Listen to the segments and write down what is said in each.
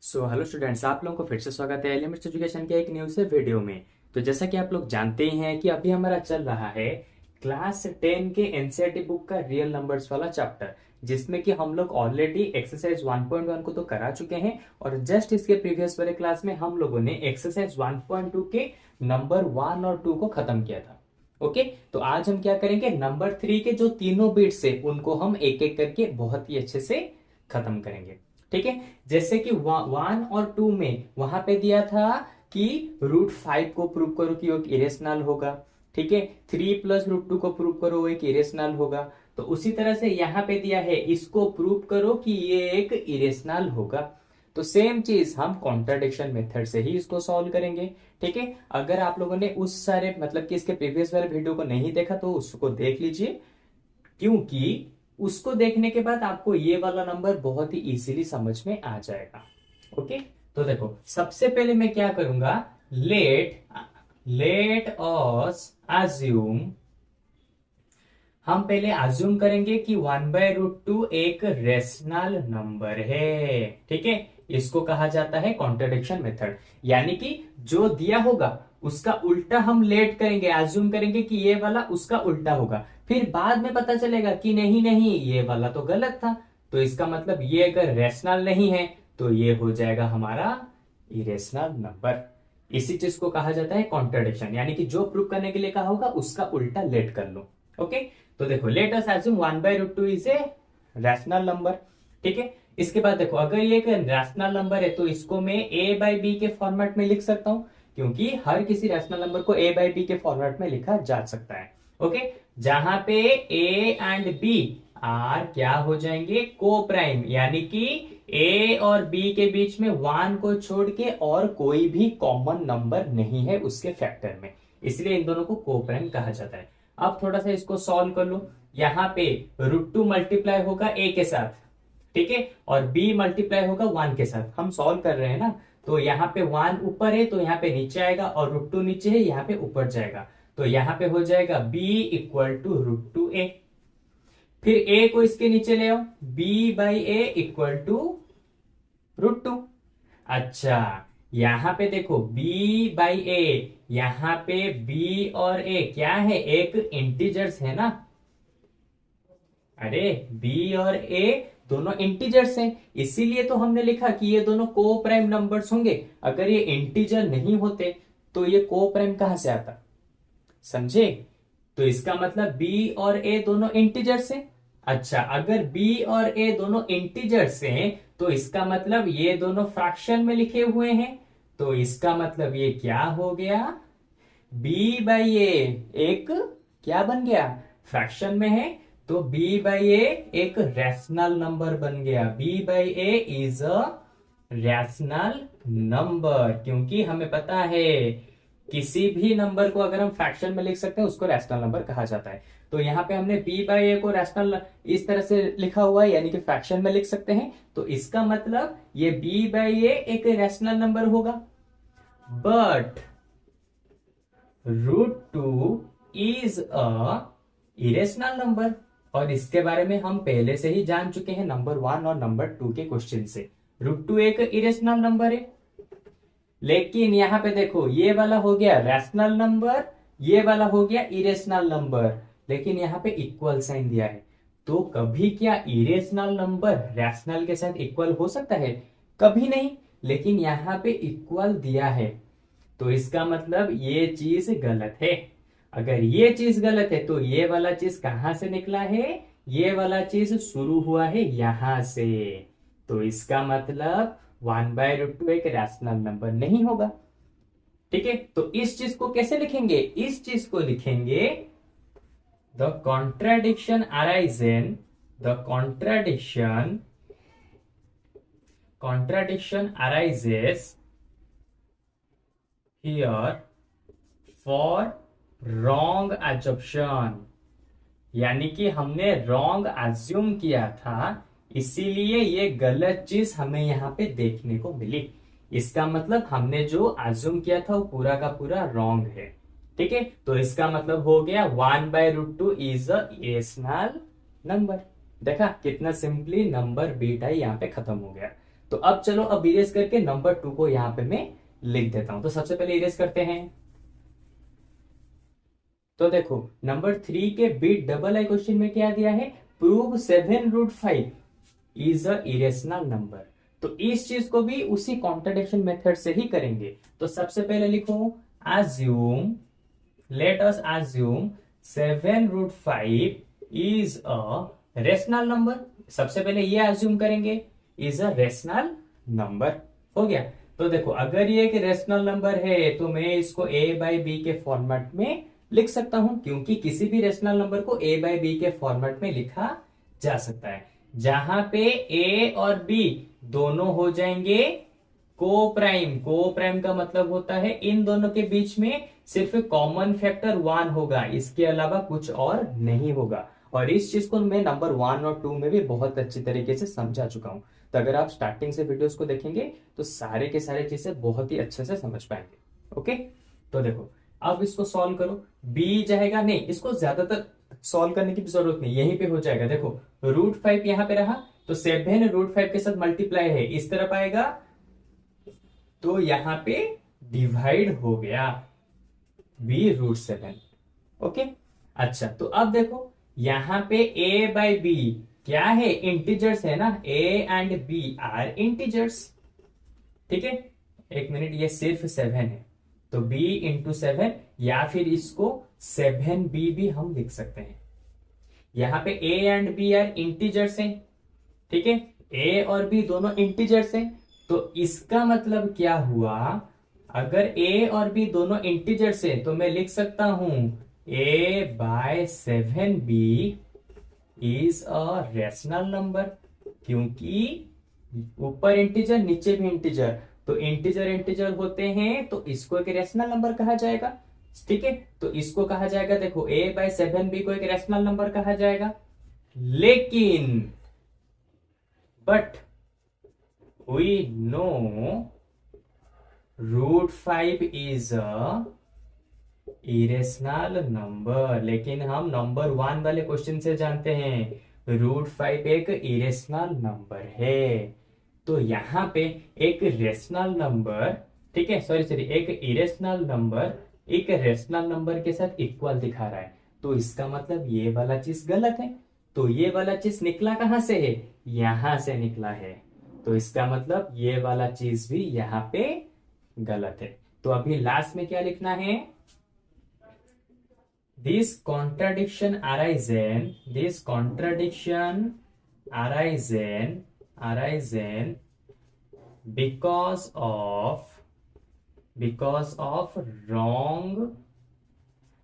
Hello students, आप लोगों को फिर से स्वागत है एलिमेंट्स एजुकेशन के एक न्यू से वीडियो में। तो जैसा कि आप लोग जानते ही हैं कि अभी हमारा चल रहा है क्लास 10 के एनसीईआरटी बुक का रियल नंबर्स वाला चैप्टर, जिसमें कि हम लोग ऑलरेडी एक्सरसाइज 1.1 को तो करा चुके हैं और जस्ट इसके प्रीवियस वाले क्लास में हम लोगों ने एक्सरसाइज 1.2 के नंबर 1 और 2 को खत्म किया था। ओके, तो आज हम क्या करेंगे, नंबर 3 के जो तीनों बिट्स है उनको हम एक एक करके बहुत ही अच्छे से खत्म करेंगे। ठीक है, जैसे कि 1 और 2 में वहां पे दिया था कि √5 को प्रूव करो कि वो एक इरेशनल होगा। ठीक है, 3 + √2 को प्रूव करो वो एक इरेशनल होगा। तो उसी तरह से यहां पे दिया है इसको प्रूव करो कि ये एक इरेशनल होगा। तो सेम चीज हम कॉन्ट्राडिक्शन मेथड से ही इसको सॉल्व करेंगे। ठीक है, अगर आप लोगों ने उस सारे मतलब कि इसके प्रीवियस वाले वीडियो को नहीं देखा तो उसको देख लीजिए, क्योंकि उसको देखने के बाद आपको ये वाला नंबर बहुत ही इजीली समझ में आ जाएगा। ओके, तो देखो सबसे पहले मैं क्या करूंगा, लेट अस अज्यूम, हम पहले अज्यूम करेंगे कि 1/√2 एक रेशनल नंबर है। ठीक है, इसको कहा जाता है कॉन्ट्रडिक्शन मेथड, यानी कि जो दिया होगा उसका उल्टा हम लेट करेंगे, अज्यूम करेंगे कि ये वाला उसका उल्टा होगा, फिर बाद में पता चलेगा कि नहीं नहीं ये वाला तो गलत था। तो इसका मतलब ये अगर रेशनल नहीं है तो ये हो जाएगा हमारा इरेशनल नंबर। इसी चीज को कहा जाता है कॉन्ट्रडिक्शन, यानी कि जो प्रूव करने के लिए कहा होगा उसका उल्टा लेट कर लो। ओके, तो देखो let us assume 1/√2 is a rational number. ठीक है, इसके बाद देखो अगर ये एक रैशनल नंबर है तो इसको मैं a/b के फॉर्मेट में लिख सकता हूं, क्योंकि हर किसी रैशनल नंबर को a/b के फॉर्मेट में लिखा जा सकता है। ओके, जहां पे a एंड b आर क्या हो जाएंगे, को प्राइम, यानी कि a और b के बीच में 1 को छोड़ के और कोई भी कॉमन नंबर नहीं है उसके फैक्टर में, इसलिए इन दोनों को को प्राइम कहा जाता है। अब थोड़ा सा इसको सॉल्व कर लो, यहां पे √2 मल्टीप्लाई होगा a के साथ, ठीक है, और b मल्टीप्लाई होगा 1 के साथ। हम सॉल्व कर रहे हैं ना, तो यहाँ पे 1 ऊपर है तो यहाँ पे नीचे आएगा, और √2 नीचे है यहाँ पे ऊपर जाएगा, तो यहाँ पे हो जाएगा b = √2a। फिर a को इसके नीचे ले आओ, b/a = √2। अच्छा, यहां पे देखो b/a, यहां पे b और a क्या है, एक इंटीजर्स है ना। अरे b और a दोनों इंटीजर्स हैं, इसीलिए तो हमने लिखा कि ये दोनों को प्राइम नंबर्स होंगे। अगर ये इंटीजर नहीं होते तो ये को प्राइम कहां से आता, समझे। तो इसका मतलब b और a दोनों इंटीजर्स हैं। अच्छा, अगर b और a दोनों इंटीजर्स हैं तो इसका मतलब ये दोनों फ्रैक्शन में लिखे हुए हैं, तो इसका मतलब ये क्या हो गया, b/a एक क्या बन गया, फ्रैक्शन में है, तो b/a एक रैशनल नंबर बन गया। b/a is a rational number, क्योंकि हमें पता है किसी भी नंबर को अगर हम फ्रैक्शन में लिख सकते हैं उसको रैशनल नंबर कहा जाता है। तो यहाँ पे हमने b/a को रैशनल इस तरह से लिखा हुआ है, यानी कि फ्रैक्शन में लिख सकते हैं, तो इसका मतलब ये b/a एक रैशनल नंबर होगा। But √2 is a irrational number, और इसके बारे में हम पहले से ही जान चुके हैं नंबर 1 और नंबर 2 के क्वेश्चन से। √2 एक इरेशनल नंबर है, लेकिन यहां पे देखो ये वाला हो गया रैशनल नंबर, ये वाला हो गया इरेशनल नंबर, लेकिन यहां पे इक्वल साइन दिया है। तो कभी क्या इरेशनल नंबर रैशनल के साथ इक्वल हो सकता है, कभी नहीं, लेकिन यहां पे इक्वल दिया है, तो इसका मतलब ये चीज गलत है। अगर ये चीज गलत है तो ये वाला चीज कहां से निकला है, ये वाला चीज शुरू हुआ है यहां से, तो इसका मतलब 1/√2 एक रैशनल नंबर नहीं होगा। ठीक है, तो इस चीज को कैसे लिखेंगे, इस चीज को लिखेंगे the contradiction arise in, the contradiction arises here for wrong assumption, यानी कि हमने रॉन्ग एज्यूम किया था, इसीलिए ये गलत चीज हमें यहाँ पे देखने को मिली। इसका मतलब हमने जो एज्यूम किया था वो पूरा का पूरा रॉन्ग है। ठीक है, तो इसका मतलब हो गया 1/√2 इज अ इरेशनल नंबर। देखा कितना सिंपली नंबर बीटा यहाँ पे खत्म हो गया। तो अब चलो अब इरेज करके नंबर 2 को यहां पे मैं लिख देता हूं। तो सबसे पहले इरेज करते हैं। तो देखो नंबर 3 के बीट डबल आई क्वेश्चन में क्या दिया है, prove 7√5 is a irrational number. तो इस चीज को भी उसी कॉन्ट्रडिक्शन मेथड से ही करेंगे। तो सबसे पहले लिखो assume, let us assume 7√5 is a rational number. सबसे पहले ये assume करेंगे इज अ रेशनल नंबर। हो गया। तो देखो अगर ये एक रेशनल नंबर है तो मैं इसको a बाई बी के फॉर्मेट में लिख सकता हूं, क्योंकि किसी भी रेशनल नंबर को a बाई बी के फॉर्मेट में लिखा जा सकता है, जहां पे a और b दोनों हो जाएंगे को प्राइम। को प्राइम का मतलब होता है इन दोनों के बीच में सिर्फ कॉमन फैक्टर 1 होगा, इसके अलावा कुछ और नहीं होगा। और इस चीज को मैं नंबर 1 और 2 में भी बहुत अच्छी तरीके से समझा चुका हूं। तो अगर आप स्टार्टिंग से वीडियोस को देखेंगे तो सारे के सारे चीजें बहुत ही अच्छे से समझ पाएंगे। ओके, तो देखो अब इसको सॉल्व करो। b जाएगा, नहीं इसको ज्यादातर सॉल्व करने की जरूरत नहीं, यहीं पे हो जाएगा। देखो √5 यहां पे रहा तो 7 √5 के साथ मल्टीप्लाई है, इस तरफ आएगा तो यहां पे डिवाइड हो गया b√7। ओके, अच्छा तो अब देखो यहां पे a बाई बी क्या है, इंटीजर्स है ना, a and b are integers. ठीक है, एक मिनट, ये सिर्फ 7 है तो b इंटू 7, या फिर इसको 7b भी हम लिख सकते हैं। यहां पे a and b are integers हैं। ठीक है, a और b दोनों इंटीजर्स हैं, तो इसका मतलब क्या हुआ, अगर a और b दोनों इंटीजर्स हैं तो मैं लिख सकता हूं a by 7b is a rational number, क्योंकि ऊपर इंटीजर नीचे भी इंटीजर, तो इंटीजर इंटीजर होते हैं तो इसको एक रेशनल नंबर कहा जाएगा। ठीक है, तो इसको कहा जाएगा, देखो a बाय 7b को एक रेशनल नंबर कहा जाएगा। लेकिन but we know √5 is a irrational number. लेकिन हम नंबर 1 वाले क्वेश्चन से जानते हैं √5 एक इरेशनल नंबर है। तो यहां पे एक रेशनल नंबर, ठीक है, सॉरी एक इरेशनल नंबर एक रेशनल नंबर के साथ इक्वल दिखा रहा है, तो इसका मतलब ये वाला चीज गलत है। तो ये वाला चीज निकला कहां से है, यहां से निकला है, तो इसका मतलब ये वाला चीज भी यहां पे गलत है। तो अभी लास्ट में क्या लिखना है, this contradiction arisen because of wrong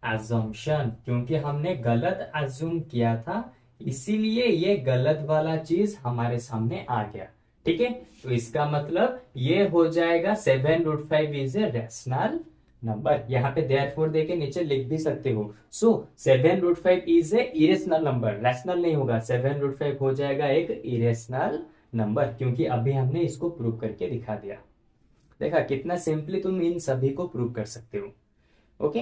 assumption, क्योंकि हमने गलत अज्यूम किया था, इसीलिए ये गलत वाला चीज हमारे सामने आ गया। ठीक है, तो इसका मतलब ये हो जाएगा 7√5 इज ए रेशनल नंबर। यहां पे देयरफॉर देके नीचे लिख भी सकते हो। सो 7√5 is a irrational number, rational नहीं होगा, 7√5 हो जाएगा एक इरेशनल नंबर, क्योंकि अभी हमने इसको प्रूव करके दिखा दिया। देखा कितना सिंपली तुम इन सभी को प्रूव कर सकते हो। ओके,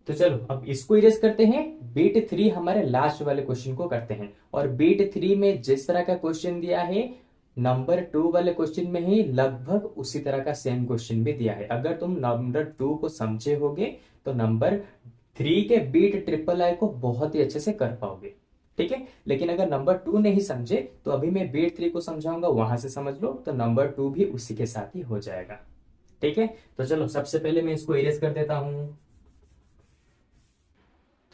तो चलो अब इसको इरेज करते हैं। बीट 3 हमारे लास्ट वाले क्वेश्चन को करते हैं, और बीट 3 में जिस तरह का क्वेश्चन दिया है नंबर 2 वाले क्वेश्चन में ही लगभग उसी तरह का सेम क्वेश्चन भी दिया है। अगर तुम नंबर 2 को समझे होगे तो नंबर 3 के बीट ट्रिपल आई को बहुत ही अच्छे से कर पाओगे। ठीक है, लेकिन अगर नंबर 2 नहीं समझे तो अभी मैं बीट 3 को समझाऊंगा, वहां से समझ लो, तो नंबर 2 भी उसी के साथ ही हो जाएगा। ठीक है, तो चलो सबसे पहले मैं इसको इरेज कर देता हूं।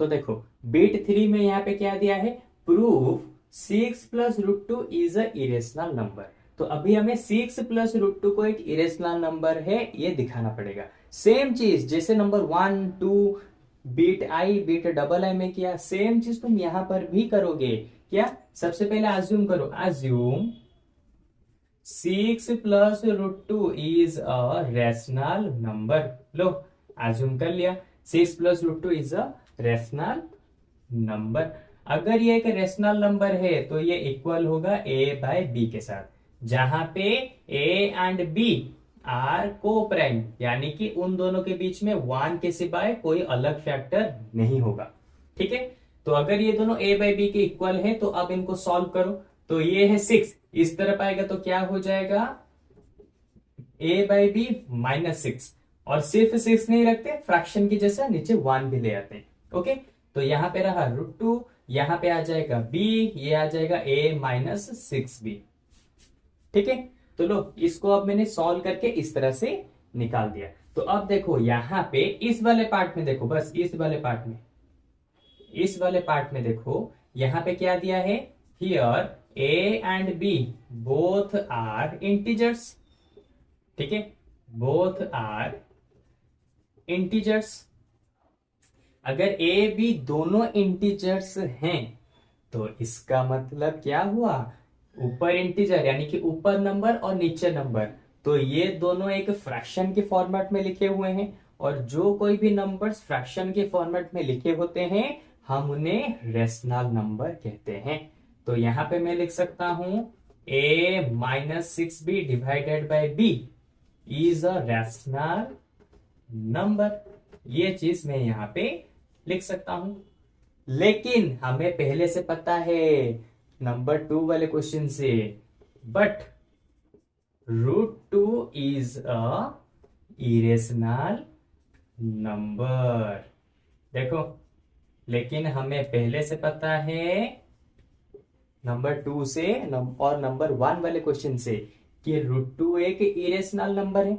तो देखो बीट 3 में यहां पे क्या दिया है, prove 6 + √2 is a irrational number. तो अभी हमें 6 + √2 को एक इरेशनल नंबर है ये दिखाना पड़ेगा। सेम चीज जैसे number 1, 2 beat I beat double I में किया, सेम चीज तुम यहां पर भी करोगे। क्या, सबसे पहले अज्यूम करो, assume 6 + √2 is a rational number. Low assume कर लिया, 6 + √2 इज अ रेशनल नंबर। अगर ये एक रेशनल नंबर है तो ये इक्वल होगा a बाय b के साथ, जहां पे a एंड b आर को प्राइम, यानी कि उन दोनों के बीच में 1 के सिवाय कोई अलग फैक्टर नहीं होगा। ठीक है, तो अगर ये दोनों a बाय b के इक्वल है तो अब इनको सॉल्व करो। तो ये है 6, इस तरफ आएगा तो क्या हो जाएगा a/b -6, और सिर्फ 6 नहीं रखते, फ्रैक्शन की जैसा नीचे 1 भी ले आते हैं। ओके, तो यहां पे रहा √2, यहां पे आ जाएगा b, ये आ जाएगा a-6b। ठीक है, तो लो इसको अब मैंने सॉल्व करके इस तरह से निकाल दिया। तो अब देखो यहां पे इस वाले पार्ट में देखो, बस इस वाले पार्ट में देखो, यहां पे क्या दिया है, here a and b both are integers. ठीक है, बोथ आर इंटीजर्स। अगर a b दोनों इंटीजर्स हैं तो इसका मतलब क्या हुआ, ऊपर इंटीजर यानी कि ऊपर नंबर और नीचे नंबर, तो ये दोनों एक फ्रैक्शन के फॉर्मेट में लिखे हुए हैं, और जो कोई भी नंबर्स फ्रैक्शन के फॉर्मेट में लिखे होते हैं हम उन्हें रेशनल नंबर कहते हैं। तो यहां पे मैं लिख सकता हूं a-6b divided by b is a rational number. ये चीज मैं यहां पे लिख सकता हूं, लेकिन हमें पहले से पता है नंबर 2 वाले क्वेश्चन से, but √2 is a irrational number. देखो, लेकिन हमें पहले से पता है नंबर 2 से और नंबर 1 वाले क्वेश्चन से कि √2 एक इरेशनल नंबर है।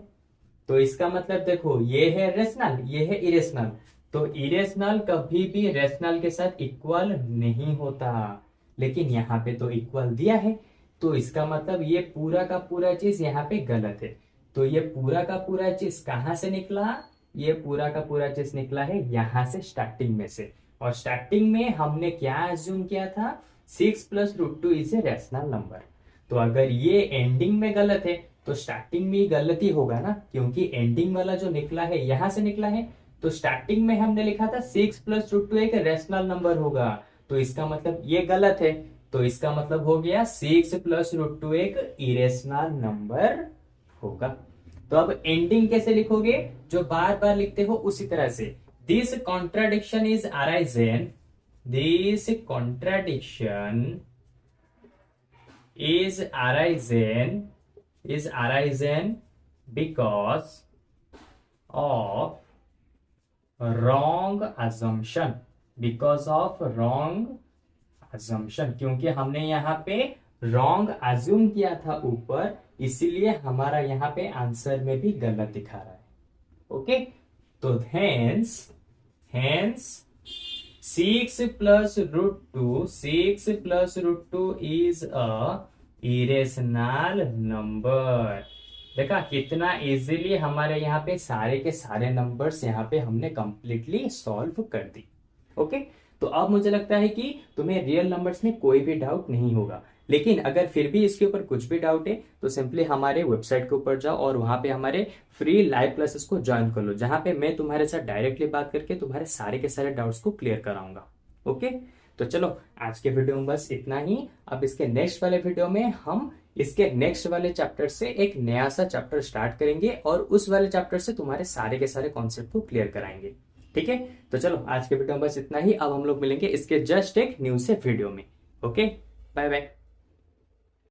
तो इसका मतलब देखो, ये है रेशनल, ये है इरेशनल, तो इरेशनल कभी भी रेशनल के साथ इक्वल नहीं होता, लेकिन यहाँ पे तो इक्वल दिया है, तो इसका मतलब ये पूरा का पूरा चीज यहाँ पे गलत है। तो ये पूरा का पूरा चीज कहां से निकला, ये पूरा का पूरा चीज निकला है यहां से, स्टार्टिंग में से। और स्टार्टिंग में हमने क्या एज्यूम किया था, 6 + √2 इज ए रेशनल नंबर। तो अगर ये एंडिंग में गलत है तो स्टार्टिंग में गलती होगा ना, क्योंकि एंडिंग वाला जो निकला है यहां से निकला है। तो स्टार्टिंग में हमने लिखा था 6 + √2 एक रेशनल नंबर होगा, तो इसका मतलब ये गलत है। तो इसका मतलब हो गया 6 + √2 एक इरेशनल नंबर होगा। तो अब एंडिंग कैसे लिखोगे, जो बार बार लिखते हो उसी तरह से, this contradiction is arisen, this contradiction is arisen because of wrong assumption, क्योंकि हमने यहाँ पे रॉन्ग अज्यूम किया था ऊपर, इसीलिए हमारा यहाँ पे आंसर में भी गलत दिखा रहा है। ओके, तो hence 6 + √2 is a irrational number. देखा कितना इजीली हमारे यहाँ पे सारे के सारे नंबर्स यहाँ पे हमने कंप्लीटली सॉल्व कर दी। ओके, तो अब मुझे लगता है कि तुम्हें रियल नंबर्स में कोई भी डाउट नहीं होगा, लेकिन अगर फिर भी इसके ऊपर कुछ भी डाउट है तो सिंपली हमारे वेबसाइट के ऊपर जाओ और वहां पे हमारे फ्री लाइव क्लासेस को ज्वाइन कर लो, जहां पे मैं तुम्हारे साथ डायरेक्टली बात करके तुम्हारे सारे के सारे डाउट्स को क्लियर कराऊंगा। ओके, तो चलो आज के वीडियो में बस इतना ही। अब इसके नेक्स्ट वाले वीडियो में हम इसके नेक्स्ट वाले चैप्टर से एक नया सा चैप्टर स्टार्ट करेंगे और उस वाले चैप्टर से तुम्हारे सारे के सारे कॉन्सेप्ट को क्लियर कराएंगे। ठीक है, तो चलो आज के वीडियो में बस इतना ही। अब हम लोग मिलेंगे इसके जस्ट एक न्यू से वीडियो में। Okay, bye bye.